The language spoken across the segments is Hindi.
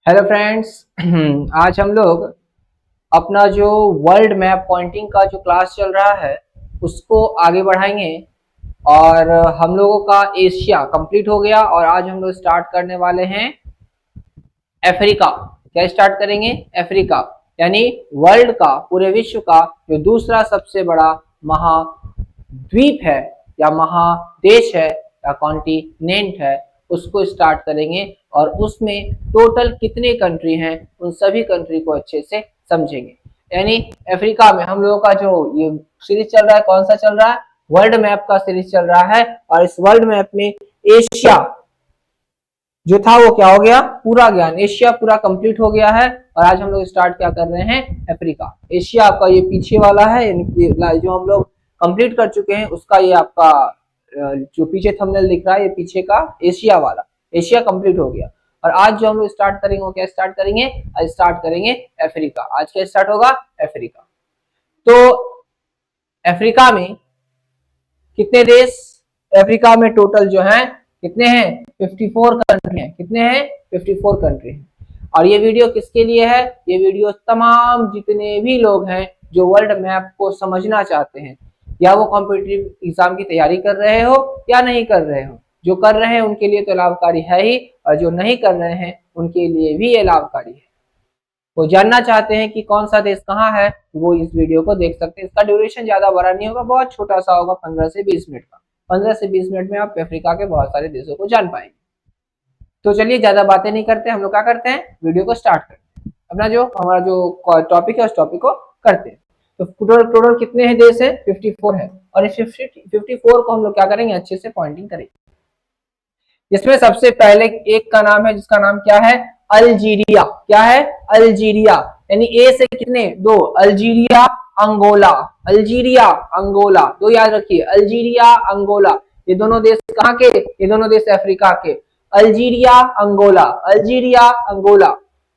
Hello friends. आज हम लोग अपना जो वर्ल्ड मैप पॉइंटिंग का जो क्लास चल रहा है उसको आगे बढ़ाएंगे। और हम लोगों का एशिया कंप्लीट हो गया और आज हम लोग स्टार्ट करने वाले हैं अफ्रीका। क्या स्टार्ट करेंगे? अफ्रीका, यानी वर्ल्ड का, पूरे विश्व का जो दूसरा सबसे बड़ा महाद्वीप है या महादेश है या कॉन्टिनेंट है, उसको स्टार्ट करेंगे। और उसमें टोटल कितने कंट्री हैं उन सभी कंट्री को अच्छे से समझेंगे। यानी अफ्रीका में हम लोगों का जो ये सीरीज चल रहा है, कौन सा चल रहा है? वर्ल्ड मैप का सीरीज चल रहा है। और इस वर्ल्ड मैप में एशिया जो था वो क्या हो गया? पूरा ज्ञान, एशिया पूरा कंप्लीट हो गया है। और आज हम लोग स्टार्ट क्या कर रहे हैं? अफ्रीका। एशिया आपका ये पीछे वाला है, जो हम लोग कंप्लीट कर चुके हैं उसका ये आपका जो पीछे थंबनेल दिख रहा है ये पीछे का एशिया वाला, एशिया कंप्लीट हो गया। और आज जो हम लोग स्टार्ट करेंगे वो क्या स्टार्ट करेंगे? आज स्टार्ट करेंगे अफ्रीका। आज क्या स्टार्ट होगा? अफ्रीका। तो अफ्रीका में कितने देश? अफ्रीका में टोटल जो है कितने हैं? 54 कंट्री हैं। कितने हैं? 54 कंट्री हैं। और ये वीडियो किसके लिए है? ये वीडियो तमाम जितने भी लोग हैं जो वर्ल्ड मैप को समझना चाहते हैं, या वो कॉम्पिटिटिव एग्जाम की तैयारी कर रहे हो या नहीं कर रहे हो। जो कर रहे हैं उनके लिए तो लाभकारी है ही, और जो नहीं कर रहे हैं उनके लिए भी ये लाभकारी है। वो जानना चाहते हैं कि कौन सा देश कहाँ है, वो इस वीडियो को देख सकते हैं। इसका ड्यूरेशन ज्यादा बड़ा नहीं होगा, बहुत छोटा सा होगा, 15 से 20 मिनट का। 15 से 20 मिनट में आप अफ्रीका के बहुत सारे देशों को जान पाएंगे। तो चलिए ज्यादा बातें नहीं करते, हम लोग क्या करते हैं, वीडियो को स्टार्ट करते हैं। अपना जो हमारा जो टॉपिक है उस टॉपिक को करते हैं। तो टोटल कितने हैं देश है? 54 है। और इस 54 को हम लोग क्या करेंगे? अच्छे से पॉइंटिंग करेंगे। इसमें सबसे पहले एक का नाम है जिसका नाम क्या है? अल्जीरिया। क्या है? अल्जीरिया। यानी ए से कितने? दो। Algeria, Angola. अल्जीरिया, अंगोला, दो याद रखिए। अल्जीरिया, अंगोला, ये दोनों देश कहाँ के? ये दोनों देश अफ्रीका के। Algeria, Angola, Algeria, Angola.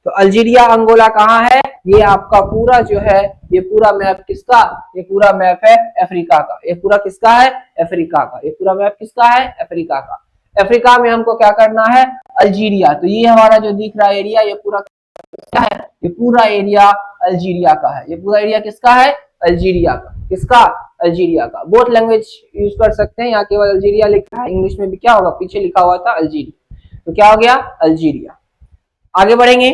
तो अल्जीरिया, अंगोला कहाँ है? ये आपका पूरा जो है, ये पूरा मैप किसका? ये पूरा मैप है अफ्रीका का। ये पूरा किसका है? अफ्रीका का। ये पूरा मैप किसका है? अफ्रीका का। अफ्रीका में हमको क्या करना है? अल्जीरिया। तो ये हमारा जो दिख रहा है एरिया, ये पूरा क्या है? ये पूरा एरिया अल्जीरिया का है। ये पूरा एरिया किसका है? अल्जीरिया का। किसका? अल्जीरिया का। बोथ लैंग्वेज यूज कर सकते हैं, यहाँ केवल अल्जीरिया लिखा है, इंग्लिश में भी क्या होगा? पीछे लिखा हुआ था अल्जीरिया, तो क्या हो गया? अल्जीरिया। आगे बढ़ेंगे।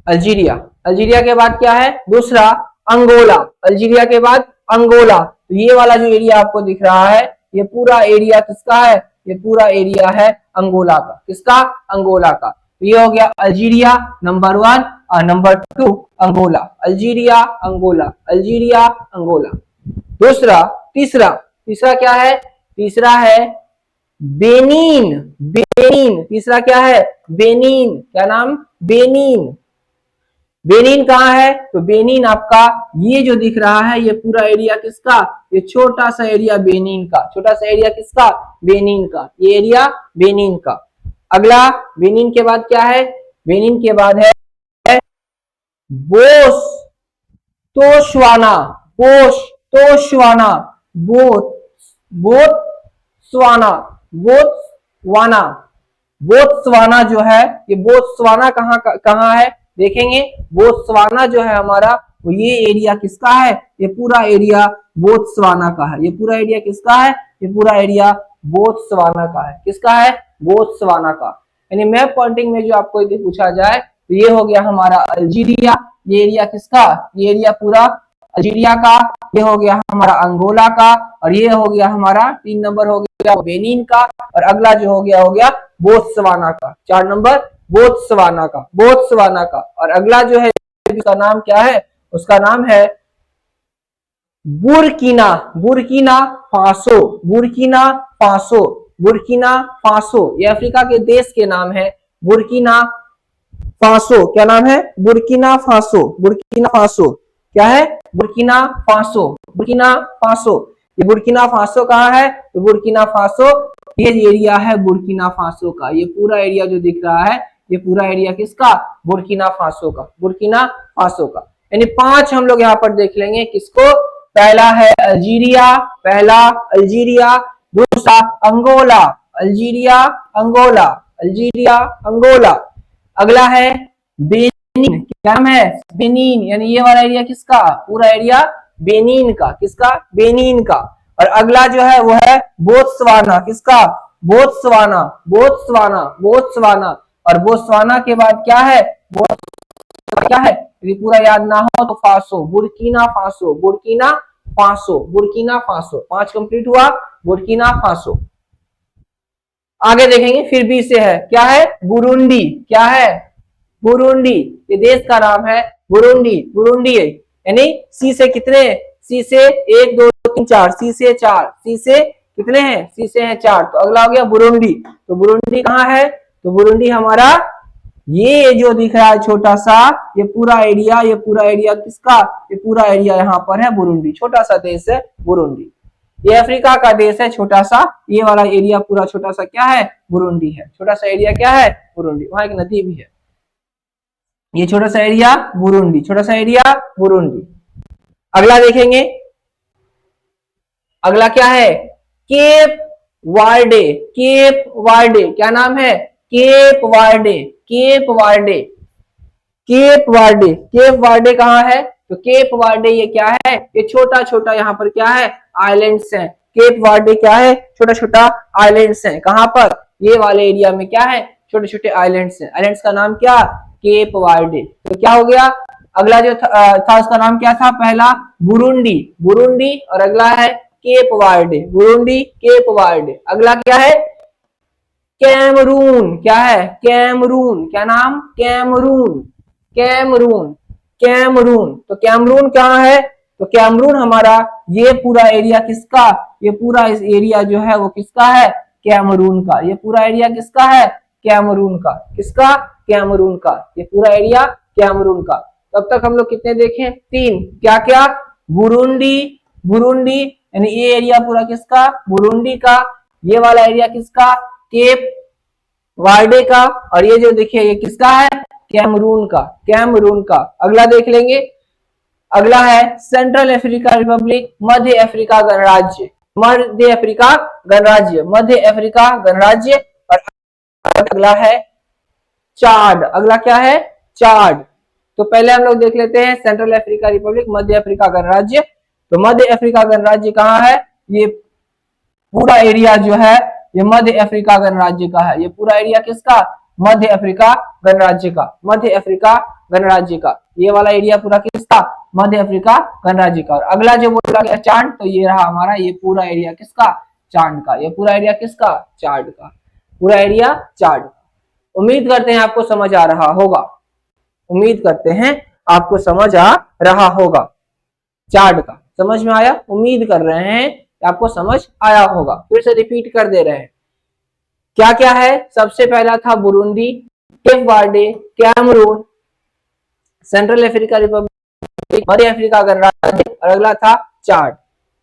अल्जीरिया, अल्जीरिया के बाद क्या है? दूसरा अंगोला। अल्जीरिया के बाद अंगोला। तो ये वाला जो एरिया आपको दिख रहा है, ये पूरा एरिया किसका है? ये पूरा एरिया है अंगोला का। किसका? अंगोला का। तो ये हो गया अल्जीरिया नंबर 1 और number 2 Angola. Algeria, Angola, Algeria, Angola. दूसरा, तीसरा, तीसरा क्या है? तीसरा है बेनीन। बेनीन, तीसरा क्या है? बेनीन। क्या नाम? बेनीन। बेनीन कहाँ है? तो बेनीन आपका ये जो दिख रहा है, ये पूरा एरिया किसका? ये छोटा सा एरिया बेनीन का। छोटा सा एरिया किसका? बेनीन का। ये एरिया बेनीन का। अगला, बेनीन के बाद क्या है? बेनीन के बाद है बोस तोशवाना। बोस तोशवाना, बोत बोत्सवाना, बोत्सवाना। बोत्सवाना जो है, ये बोत्सवाना कहाँ है देखेंगे। बोत्सवाना जो है हमारा, वो ये एरिया किसका है? ये पूरा एरिया बोत्सवाना का है। ये पूरा एरिया किसका है? ये पूरा एरिया बोत्सवाना का है। किसका है? बोत्सवाना का। यानी मैप पॉइंटिंग में जो आपको यदि पूछा जाए तो ये हो गया हमारा अल्जीरिया। ये एरिया किसका? ये एरिया पूरा अल्जीरिया का। ये हो गया हमारा अंगोला का। और ये हो गया हमारा 3 नंबर हो गया बेनिन का। और अगला जो हो गया बोत्सवाना का। 4 नंबर बोत्सवाना का। बोत्सवाना का। और अगला जो है उसका नाम क्या है? उसका नाम है Burkina. Burkina Faso. Burkina Faso. Burkina Faso, ये अफ्रीका के देश के नाम है। Burkina Faso. क्या नाम है? Burkina Faso. बुर्किना फासो क्या है? Burkina Faso. Burkina Faso. ये बुर्किना फासो कहाँ है? तो बुर्किना फासो ये एरिया है बुर्किना फासो का। ये पूरा एरिया जो दिख रहा है, ये पूरा एरिया किसका? बुर्किना फासो का। बुर्किना फासो का। यानी 5 हम लोग यहाँ पर देख लेंगे। किसको? पहला है अल्जीरिया। पहला अल्जीरिया। दूसरा Angola. Algeria, Angola, Algeria, Angola. अगला है बेनिन, क्या नाम है? बेनिन, यानी ये वाला एरिया किसका? पूरा एरिया बेनिन का, किसका? बेनिन का। और अगला जो है वो है बोत्सवाना, किसका? Botswana, Botswana, Botswana. और बोत्सवाना के बाद क्या है? क्या है? यदि पूरा याद ना हो तो Faso, Burkina Faso, Burkina Faso, Burkina Faso. 5 complete हुआ, बुर्किना फासो। आगे देखेंगे, फिर बी से है, क्या है? बुरुंडी, क्या है? बुरुंडी, ये देश का नाम है बुरुंडी, बुरुंडी है। यानी सी से कितने? सी से 1 2 3 4, सी से 4, सी से कितने हैं? सी से है 4, तो अगला हो गया बुरुंडी। तो बुरुंडी कहाँ है? तो बुरुंडी हमारा ये जो दिख रहा है छोटा सा, ये पूरा एरिया, ये पूरा एरिया किसका? ये पूरा एरिया यहाँ पर है बुरुंडी, छोटा सा देश है बुरुंडी। ये अफ्रीका का देश है छोटा सा, ये वाला एरिया पूरा छोटा सा क्या है? बुरुंडी है। छोटा सा एरिया क्या है? बुरुंडी। वहां एक नदी भी है। ये छोटा सा एरिया बुरुंडी, छोटा सा एरिया बुरुंडी। अगला देखेंगे, अगला क्या है? केप वार्डे, केप वार्डे, क्या नाम है? Cap Warde, cap Warde, cap Warde. Cap Warde कहाँ है? तो केप वार्डे ये क्या है? ये छोटा छोटा यहाँ पर क्या है? आइलैंड्स हैं। केप वार्डे क्या है? छोटा छोटा आइलैंड्स हैं। कहाँ पर? ये वाले एरिया में क्या है? छोटे छोटे आइलैंड्स हैं। आइलैंड्स का नाम क्या? केप वार्डे। तो क्या हो गया? अगला जो था उसका नाम क्या था? पहला बुरुंडी, बुरुंडी। और अगला है cap Warde, Burundi, cap Warde. अगला क्या है? कैमरून, क्या है? कैमरून, क्या नाम? Cameroon, Cameroon, Cameroon. तो कैमरून कहाँ है? तो कैमरून हमारा ये पूरा एरिया किसका? ये पूरा इस एरिया जो है वो किसका है? कैमरून का। ये पूरा एरिया किसका है? कैमरून का। किसका? कैमरून का। ये पूरा एरिया कैमरून का। तब तक हम लोग कितने देखें? 3। क्या क्या? बुरुंडी, बुरुंडी यानी ये एरिया पूरा किसका? बुरुंडी का। ये वाला एरिया किसका? केप वार्डे का। और ये जो देखिए ये किसका है? कैमरून का, कैमरून का। अगला देख लेंगे, अगला है सेंट्रल अफ्रीका रिपब्लिक, मध्य अफ्रीका गणराज्य, मध्य अफ्रीका गणराज्य, मध्य अफ्रीका गणराज्य। और अगला है चाड। अगला क्या है? चाड। तो पहले हम लोग देख लेते हैं सेंट्रल अफ्रीका रिपब्लिक, मध्य अफ्रीका गणराज्य। तो मध्य अफ्रीका गणराज्य कहाँ है? ये पूरा एरिया जो है ये मध्य अफ्रीका गणराज्य का है। ये पूरा एरिया किसका? मध्य अफ्रीका गणराज्य का, मध्य अफ्रीका गणराज्य का। ये वाला एरिया पूरा किसका? मध्य अफ्रीका गणराज्य का। और अगला जो बोला गया चांद, तो ये रहा हमारा ये पूरा एरिया किसका? चांद का। ये पूरा एरिया किसका? चार्ड का। पूरा एरिया चार्ड। उम्मीद करते हैं आपको समझ आ रहा होगा, उम्मीद करते हैं आपको समझ आ रहा होगा। चार्ट का समझ में आया? उम्मीद कर रहे हैं कि आपको समझ आया होगा। फिर से रिपीट कर दे रहे हैं, क्या क्या है? सबसे पहला था Burundi, cap Warde, Cameroon, central Africa Republic, मध्य अफ्रीका गणराज्य, और अगला था चार्ट।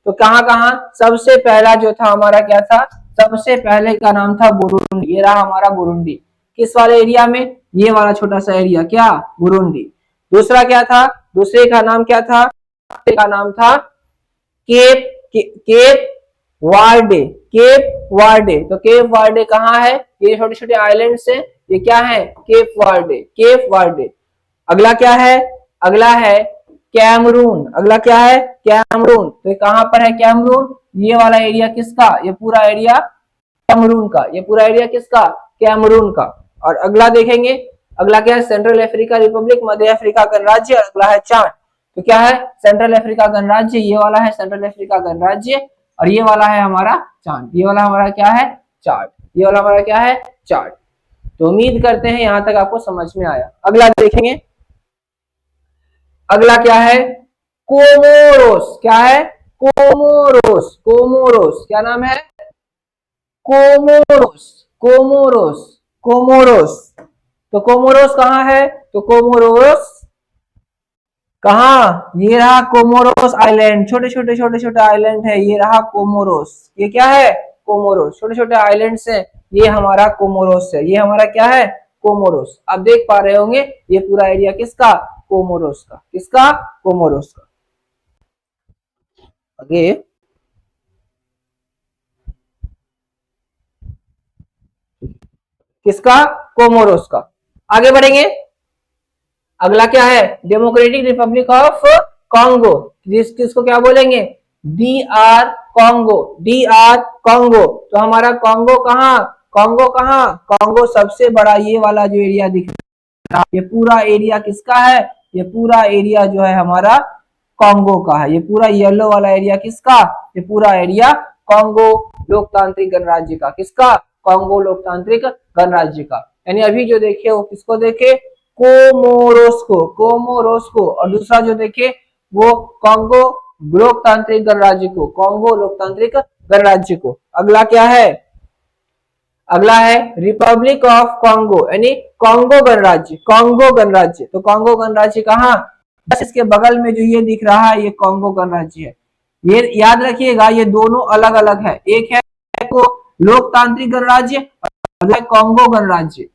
तो कहां कहां? सबसे पहला जो था हमारा क्या था? सबसे पहले का नाम था बुरुंडी। ये रहा हमारा बुरुंडी। किस वाले एरिया में? ये वाला छोटा सा एरिया, क्या? बुरुंडी। दूसरा क्या था? दूसरे का नाम क्या था? का नाम था cap, cap Warde, cap Warde. तो केप वार्डे कहाँ है? ये छोटे छोटे आइलैंड्स हैं, ये क्या है? Cap Warde, cap Warde. अगला क्या है? अगला है कैमरून। अगला क्या है? कैमरून। तो ये कहां पर है कैमरून? ये वाला एरिया किसका? ये पूरा एरिया कैमरून का। ये पूरा एरिया किसका? कैमरून का। और अगला देखेंगे, अगला क्या है? सेंट्रल अफ्रीका रिपब्लिक, मध्य अफ्रीका गणराज्य। अगला है चार्ट। तो क्या है? सेंट्रल अफ्रीका गणराज्य, ये वाला है सेंट्रल अफ्रीका गणराज्य। और ये वाला है हमारा चार्ट। ये वाला हमारा क्या है? चार्ट। ये वाला हमारा क्या है? चार्ट। तो उम्मीद करते हैं यहां तक आपको समझ में आया। अगला देखेंगे, अगला क्या है? कोमोरोस। क्या है? Comoros, Comoros. क्या नाम है? Comoros, Comoros, Comoros. तो कोमोरोस कहाँ है? तो कोमोरोस कहाँ? ये रहा कोमोरोस आइलैंड। छोटे छोटे छोटे छोटे आइलैंड है, ये रहा कोमोरोस। ये क्या है? कोमोरोस। छोटे छोटे आइलैंड्स हैं, ये हमारा कोमोरोस है। ये हमारा क्या है? कोमोरोस। आप देख पा रहे होंगे ये पूरा एरिया किसका? कोमोरोस का। किसका? कोमोरोस का। आगे किसका? कोमोरोस का। आगे बढ़ेंगे। अगला क्या है, डेमोक्रेटिक रिपब्लिक ऑफ कॉन्गो, किसको क्या बोलेंगे, D R Congo, D R Congo. तो हमारा कॉन्गो कहाँ, कॉन्गो कहाँ, कॉन्गो सबसे बड़ा ये वाला जो एरिया दिख रहा है, ये पूरा एरिया किसका है, ये पूरा एरिया जो है हमारा कॉन्गो का है। ये पूरा येलो वाला एरिया किसका, ये पूरा एरिया कॉन्गो लोकतांत्रिक गणराज्य का, किसका, कॉन्गो लोकतांत्रिक गणराज्य का। यानी अभी जो देखे वो किसको देखे, कोमोरोस को, कोमोरोस को, और दूसरा जो देखे वो कॉन्गो लोकतांत्रिक गणराज्य को, कॉन्गो लोकतांत्रिक गणराज्य को। अगला क्या है, अगला है रिपब्लिक ऑफ कॉन्गो, यानी कॉन्गो गणराज्य, कॉन्गो गणराज्य। तो कॉन्गो गणराज्य कहाँ, बस इसके बगल में जो ये दिख रहा है ये कॉन्गो गणराज्य है। ये याद रखिएगा, ये दोनों अलग अलग है, एक है लोकतांत्रिक गणराज्य, अगला है कॉन्गो गणराज्य।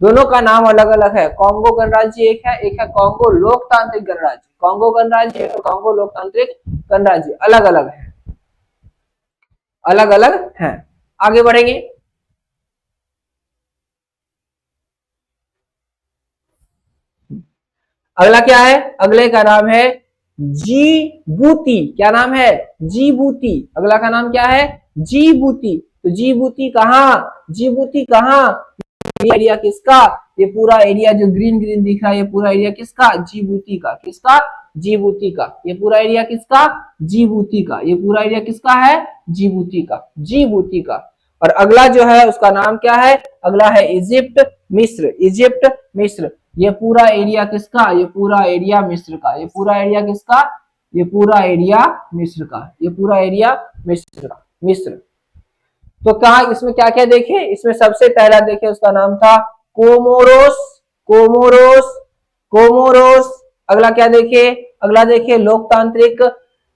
दोनों का नाम अलग अलग है, कॉन्गो गणराज्य एक है कॉन्गो लोकतांत्रिक गणराज्य, कॉन्गो गणराज्य और कॉन्गो लोकतांत्रिक गणराज्य अलग अलग है, अलग अलग है। आगे बढ़ेंगे। अगला क्या है, अगले का नाम है जिबूती, क्या नाम है, जिबूती। अगला का नाम क्या है, जिबूती। तो जिबूती कहाँ, जिबूती कहाँ, ये एरिया किसका, ये पूरा एरिया जो ग्रीन ग्रीन दिख रहा है ये पूरा एरिया किसका, जिबूती का, किसका, जिबूती का। ये पूरा एरिया किसका, जिबूती का। ये पूरा एरिया किसका है, जिबूती का, जिबूती का। और अगला जो है उसका नाम क्या है, अगला है इजिप्ट मिस्र, इजिप्ट मिस्र। ये पूरा एरिया किसका, ये पूरा एरिया मिस्र का, ये पूरा एरिया किसका, ये पूरा एरिया मिस्र का, ये पूरा एरिया मिस्र का, मिस्र। तो कहा इसमें क्या क्या देखे, इसमें सबसे पहला देखे उसका नाम था कोमोरोस, कोमोरोस, कोमोरोस। अगला क्या देखे, अगला देखे लोकतांत्रिक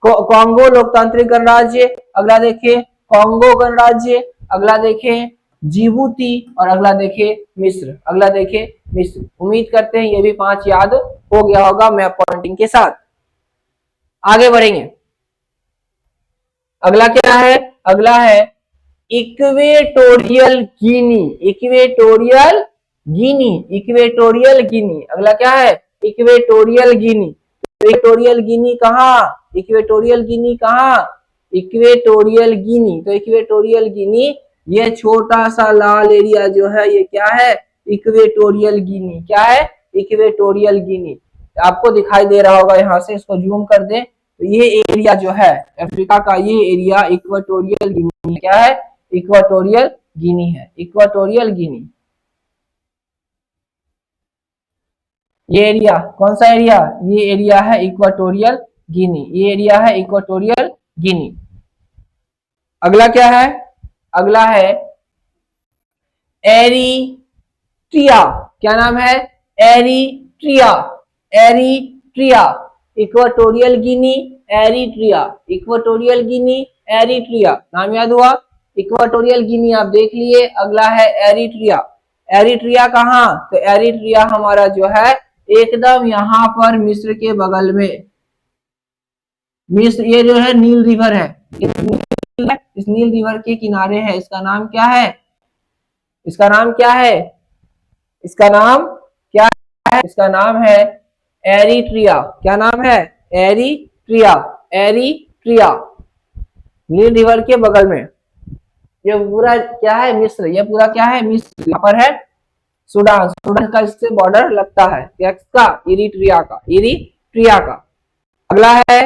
कॉन्गो लोकतांत्रिक गणराज्य, अगला देखे कॉन्गो गणराज्य, अगला देखे जिबूती और अगला देखे मिस्र, अगला देखे मिस्र। उम्मीद करते हैं ये भी 5 याद हो गया होगा मैप पॉइंटिंग के साथ। आगे बढ़ेंगे। अगला क्या है, अगला है Equatorial Guinea, Equatorial Guinea, Equatorial Guinea. अगला क्या है, इक्वेटोरियल गिनी। इक्वेटोरियल गिनी कहाँ, इक्वेटोरियल गिनी कहाँ, इक्वेटोरियल गिनी। तो इक्वेटोरियल गिनी ये छोटा सा लाल एरिया जो है ये क्या है, इक्वेटोरियल गिनी। क्या है, इक्वेटोरियल गिनी। आपको दिखाई दे रहा होगा, यहां से इसको जूम कर दें तो ये एरिया जो है अफ्रीका का, ये एरिया इक्वेटोरियल गिनी क्या है, इक्वेटोरियल गिनी है, इक्वेटोरियल गिनी। ये एरिया कौन सा एरिया, ये एरिया है इक्वेटोरियल गिनी, ये एरिया है इक्वेटोरियल गिनी। अगला क्या है, अगला है एरिट्रिया, क्या नाम है, Eritrea, Eritrea. Equatorial Guinea, Eritrea, Equatorial Guinea, Eritrea. नाम याद हुआ, इक्वेटोरियल गिनी आप देख लिए। अगला है एरिट्रिया, एरिट्रिया कहाँ, तो एरिट्रिया हमारा जो है एकदम यहाँ पर मिस्र के बगल में, मिस्र ये जो है नील रिवर है, इस नील रिवर के किनारे है। इसका नाम क्या है, इसका नाम क्या है, इसका नाम क्या है, इसका नाम है एरिट्रिया। क्या नाम है, एरिट्रिया, एरिट्रिया। नील रिवर के बगल में ये पूरा क्या है, मिस्र। ये पूरा क्या है, मिस्र। यहाँ पर है सूडान, सूडान का इससे बॉर्डर लगता है, किसका, इरिट्रिया का, इरिट्रिया का। अगला है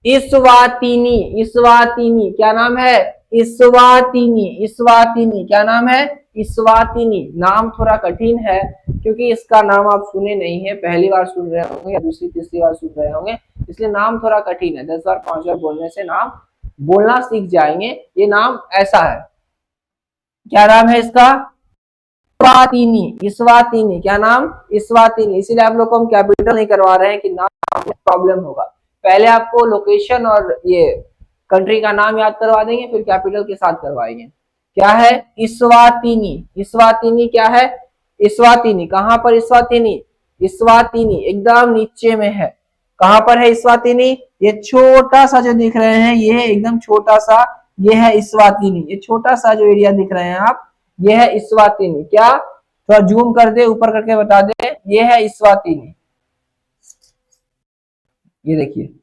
इस्वातिनी, इस्वातिनी। क्या नाम है, इस्वातिनी, इस्वातिनी। क्या नाम है, इस्वातिनी। नाम थोड़ा कठिन है क्योंकि इसका नाम आप सुने नहीं है, पहली बार सुन रहे होंगे या दूसरी तीसरी बार सुन रहे होंगे, इसलिए नाम थोड़ा कठिन है। 10 बार 5 बार बोलने से नाम बोलना सीख जाएंगे। ये नाम ऐसा है, क्या नाम है इसका, इस्वातिनी, इस्वातिनी। क्या नाम, इस्वातिनी। इसीलिए आप लोग को हम कैपिटल नहीं करवा रहे हैं कि नाम प्रॉब्लम होगा। पहले आपको लोकेशन और ये कंट्री का नाम याद करवा देंगे, फिर कैपिटल के साथ करवाएंगे। क्या है, इस्वातिनी, इस्वातिनी। क्या है, इस्वातिनी। कहां पर इस्वातिनी, इस्वातिनी एकदम नीचे में है। कहां पर है इस्वातिनी, ये छोटा सा जो दिख रहे हैं ये एकदम छोटा सा, ये है इस्वातिनी। ये छोटा सा जो एरिया दिख रहे हैं आप, ये है इस्वातिनी। क्या, थोड़ा जूम कर दे, ऊपर करके बता दे, ये है इस्वातिनी। ये देखिए,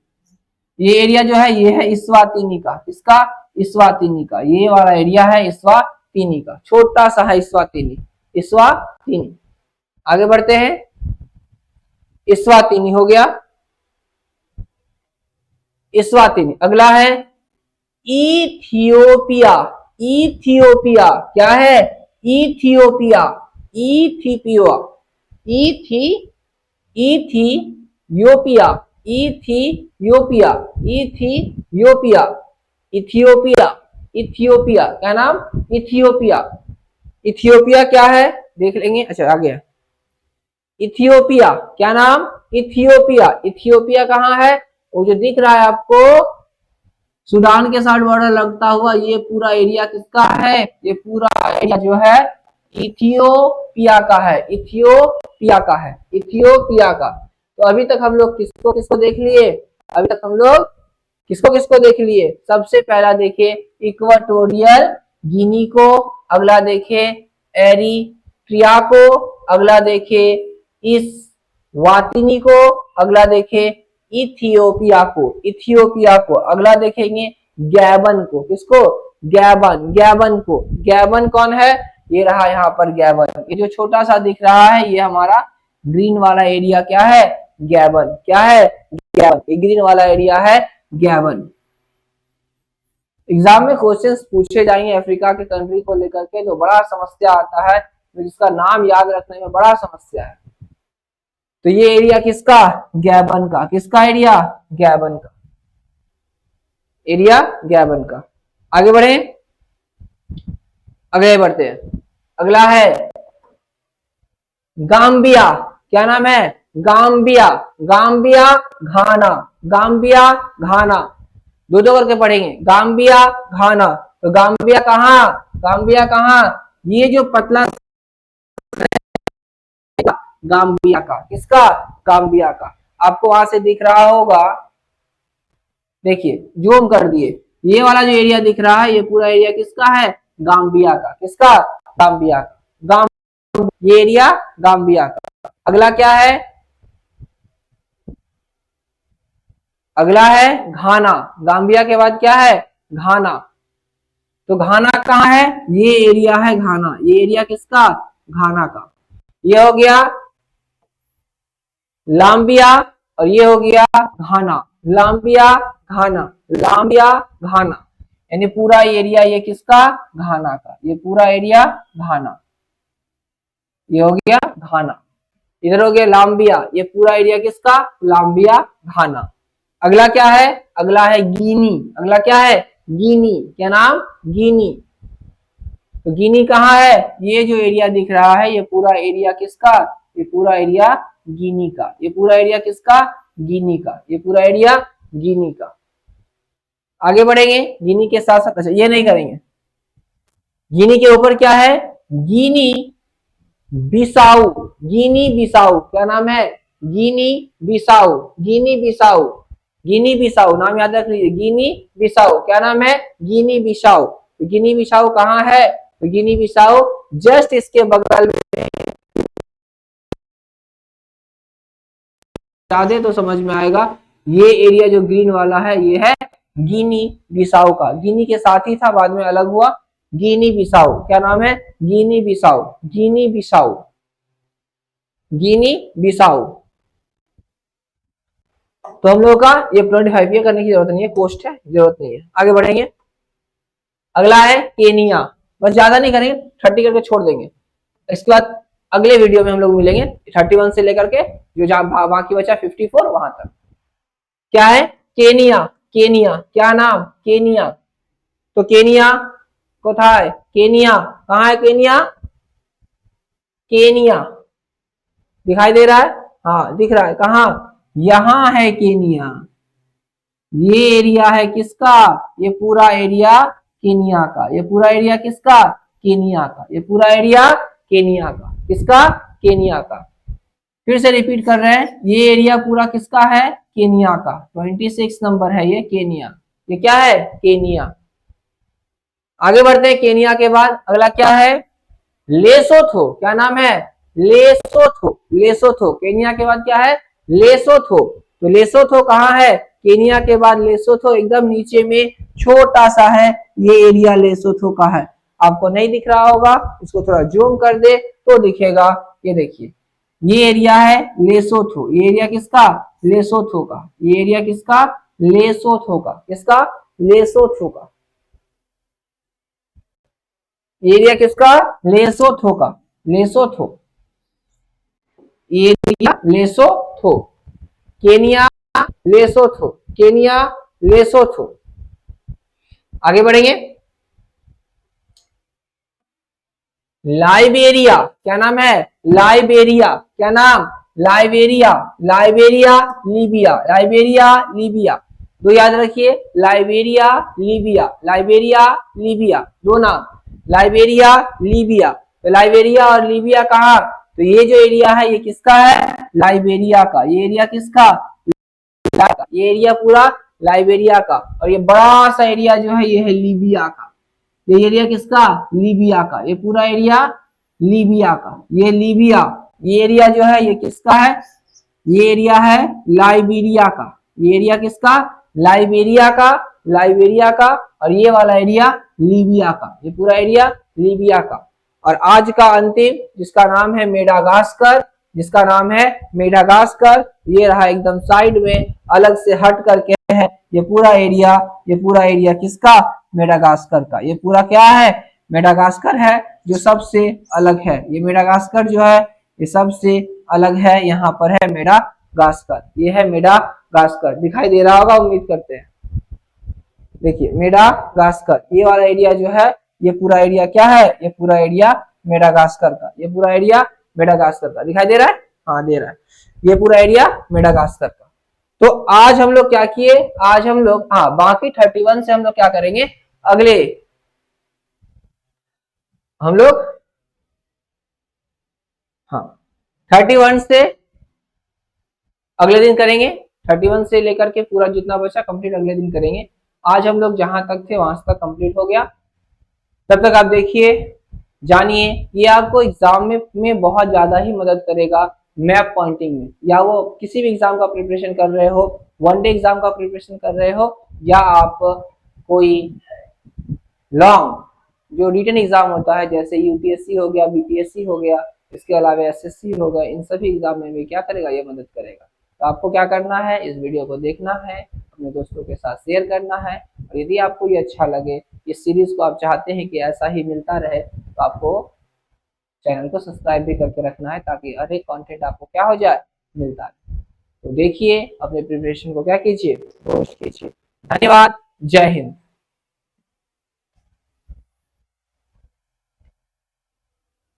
ये एरिया जो है ये है इस्वातिनी का। किसका? इस्वातिनी का। ये वाला एरिया है इस्वातिनी का, छोटा सा है इस्वातिनी। इस्वातिनी। आगे बढ़ते हैं। इस्वातिनी हो गया, इस्वातिनी। अगला है इथियोपिया। इथियोपिया क्या है? इथियोपिया। इथियोपिया। इथी Ethiopia. Ethiopia. Ethiopia. Ethiopia. Ethiopia क्या नाम? इथियोपिया। इथियोपिया क्या है देख लेंगे। अच्छा आगे है इथियोपिया। क्या नाम? इथियोपिया। इथियोपिया कहाँ है? वो जो दिख रहा है आपको सूडान के साथ बॉर्डर लगता हुआ, ये पूरा एरिया किसका है? ये पूरा एरिया जो है इथियोपिया का है। इथियोपिया का है। इथियोपिया का। तो अभी तक हम लोग किसको किसको देख लिए? अभी तक हम लोग किसको किसको देख लिए? सबसे पहला देखे इक्वाटोरियल गिनी को, अगला देखे एरिट्रिया को, अगला देखे इस वातिनी को, अगला देखे इथियोपिया को। इथियोपिया को अगला देखेंगे गैबन को। किसको? गैबन। गैबन को। गैबन कौन है? ये रहा यहाँ पर गैबन। ये जो छोटा सा दिख रहा है ये हमारा ग्रीन वाला एरिया क्या है? गैबन। क्या है? गैबन। ये ग्रीन वाला एरिया है गैबन। एग्जाम में क्वेश्चंस पूछे जाएंगे अफ्रीका के कंट्री को लेकर के, तो बड़ा समस्या आता है, जिसका नाम याद रखने में बड़ा समस्या है। तो ये एरिया किसका? गैबन का। किसका एरिया? गैबन का। एरिया गैबन का। आगे बढ़े, अगले बढ़ते हैं। अगला है गाम्बिया। क्या नाम है? गाम्बिया। गाम्बिया घाना। गाम्बिया घाना। दो दो करके पढ़ेंगे। गाम्बिया घाना। तो गाम्बिया कहाँ? गाम्बिया कहाँ? ये जो पतला गाम्बिया का। किसका? गाम्बिया का। आपको वहां से दिख रहा होगा, देखिए जूम कर दिए, ये वाला जो एरिया दिख रहा है ये पूरा एरिया किसका है? गाम्बिया का। किसका? गाम्बिया का। ये एरिया गाम्बिया का। अगला क्या है? अगला है घाना। गाम्बिया के बाद क्या है? घाना। तो घाना कहाँ है? ये एरिया है घाना। ये एरिया किसका? घाना का। ये हो गया लाम्बिया और ये हो गया घाना। लाम्बिया घाना। लाम्बिया घाना। यानी पूरा एरिया ये किसका? घाना का। ये पूरा एरिया घाना। ये हो गया घाना। इधर हो गया लाम्बिया। ये पूरा एरिया किसका? लाम्बिया घाना। अगला क्या है? अगला है गिनी। अगला क्या है? गिनी। क्या नाम? गिनी। तो गिनी कहाँ है? ये जो एरिया दिख रहा है ये पूरा एरिया किसका? ये पूरा एरिया गिनी का। ये पूरा एरिया किसका? गिनी का। ये पूरा एरिया गिनी का। आगे बढ़ेंगे गिनी के साथ साथ। अच्छा ये नहीं करेंगे। गिनी के ऊपर क्या है? गिनी बिसाऊ। गिनी बिसाऊ। क्या नाम है? गिनी बिसाऊ। गिनी बिसाऊ। गिनी बिसाऊ नाम याद रख लीजिए। गिनी बिसाऊ। क्या नाम है? गिनी बिसाऊ। तो गिनी बिसाऊ कहाँ है? तो गिनी बिसाऊ जस्ट इसके बगल में, दे तो समझ में आएगा। ये एरिया जो ग्रीन वाला है ये है गिनी बिसाऊ का। गिनी के साथ ही था, बाद में अलग हुआ। गिनी बिसाऊ। क्या नाम है? गिनी बिसाऊ। गिनी बिसाऊ। गिनी बिसाऊ। तो हम लोगों का ये 25 ये करने की जरूरत नहीं है, पोस्ट है, जरूरत नहीं है। आगे बढ़ेंगे। अगला है केनिया। बस ज्यादा नहीं करेंगे, 30 करके छोड़ देंगे। इसके बाद अगले वीडियो में हम लोग मिलेंगे 31 से लेकर के जो जहां बाकी बचा 54 वहां तक। क्या है? केनिया। केनिया। क्या नाम? केनिया। तो केनिया को था है केनिया। कहाँ है केनिया? केनिया दिखाई दे रहा है? हाँ दिख रहा है। कहाँ? यहां है केनिया। ये एरिया है किसका? ये पूरा एरिया केनिया का। ये पूरा एरिया किसका? केनिया का। ये पूरा एरिया केनिया का। किसका? केनिया का। फिर से रिपीट कर रहे हैं, ये एरिया पूरा किसका है? केनिया का। 26 नंबर है ये केनिया। ये क्या है? केनिया। आगे बढ़ते हैं। केनिया के बाद अगला क्या है? लेसोथो, क्या नाम है? Lesotho, Lesotho. केनिया के बाद क्या है? लेसोथो। तो लेसोथो कहाँ है? केनिया के बाद लेसोथो एकदम नीचे में छोटा सा है, ये एरिया लेसोथो का है। आपको नहीं दिख रहा होगा, इसको थोड़ा जूम कर दे तो दिखेगा। ये देखिए, ये एरिया है लेसोथो। ये एरिया किसका? लेसोथो का। ये एरिया किसका? लेसोथो का। किसका? लेसोथो का। एरिया किसका? लेसोथो का। Lesotho, area Lesotho. Kenya Lesotho, Kenya Lesotho. आगे बढ़ेंगे। लाइबेरिया, क्या नाम है? लाइबेरिया, क्या नाम? Liberia, Liberia Libya, Liberia Libya. दो याद रखिए, लाइबेरिया लीबिया, लाइबेरिया लीबिया, दो नाम, लाइबेरिया लीबिया। तो लाइबेरिया और लीबिया कहाँ? तो ये जो एरिया है ये किसका है? लाइबेरिया का। ये एरिया किसका? ये एरिया पूरा लाइबेरिया का। और ये बड़ा सा एरिया जो है ये है लीबिया का। ये एरिया किसका? लीबिया का। ये पूरा एरिया लीबिया का। ये लीबिया, ये एरिया जो है ये किसका है? ये एरिया है लाइबेरिया का। ये एरिया किसका? लाइबेरिया का, लाइबेरिया का। और ये वाला एरिया लीबिया का। ये पूरा एरिया लीबिया का। और आज का अंतिम, जिसका नाम है मेडागास्कर, जिसका नाम है मेडागास्कर, ये रहा एकदम साइड में अलग से हट करके है। ये पूरा एरिया, ये पूरा एरिया किसका? मेडागास्कर का। ये पूरा क्या है? मेडागास्कर है, जो सबसे अलग है। ये मेडागास्कर जो है ये सबसे अलग है। यहाँ पर है मेडागास्कर, ये है मेडागास्कर। दिखाई दे रहा होगा, उम्मीद करते हैं। देखिए मेडागास्कर, ये वाला एरिया जो है ये पूरा एरिया क्या है? ये पूरा एरिया मेडागास्कर का। ये पूरा एरिया मेडागास्कर का दिखाई दे रहा है? हाँ दे रहा है। ये पूरा एरिया मेडागास्कर का। तो आज हम लोग क्या किए? आज हम लोग बाकी 31 से हम लोग क्या करेंगे? अगले हम लोग 31 से अगले दिन करेंगे। 31 से लेकर के पूरा जितना बचा कंप्लीट अगले दिन करेंगे। आज हम लोग जहां तक थे वहां तक कंप्लीट हो गया। तब तक आप देखिए, जानिए, ये आपको एग्जाम में बहुत ज्यादा ही मदद करेगा मैप पॉइंटिंग में। या वो किसी भी एग्जाम का प्रिपरेशन कर रहे हो, वनडे एग्जाम का प्रिपरेशन कर रहे हो, या आप कोई लॉन्ग जो रिटन एग्जाम होता है जैसे यूपीएससी हो गया, बीपीएससी हो गया, इसके अलावा एसएससी हो गया, इन सभी एग्जाम में भी क्या करेगा? ये मदद करेगा। तो आपको क्या करना है? इस वीडियो को देखना है, अपने दोस्तों के साथ शेयर करना है। और यदि आपको ये अच्छा लगे, इस सीरीज को आप चाहते हैं कि ऐसा ही मिलता रहे, तो आपको चैनल को सब्सक्राइब भी करके रखना है, ताकि हर एक कंटेंट आपको क्या हो जाए? मिलता है। तो देखिए, अपने प्रिपरेशन को क्या कीजिए? पोस्ट कीजिए। धन्यवाद। जय हिंद।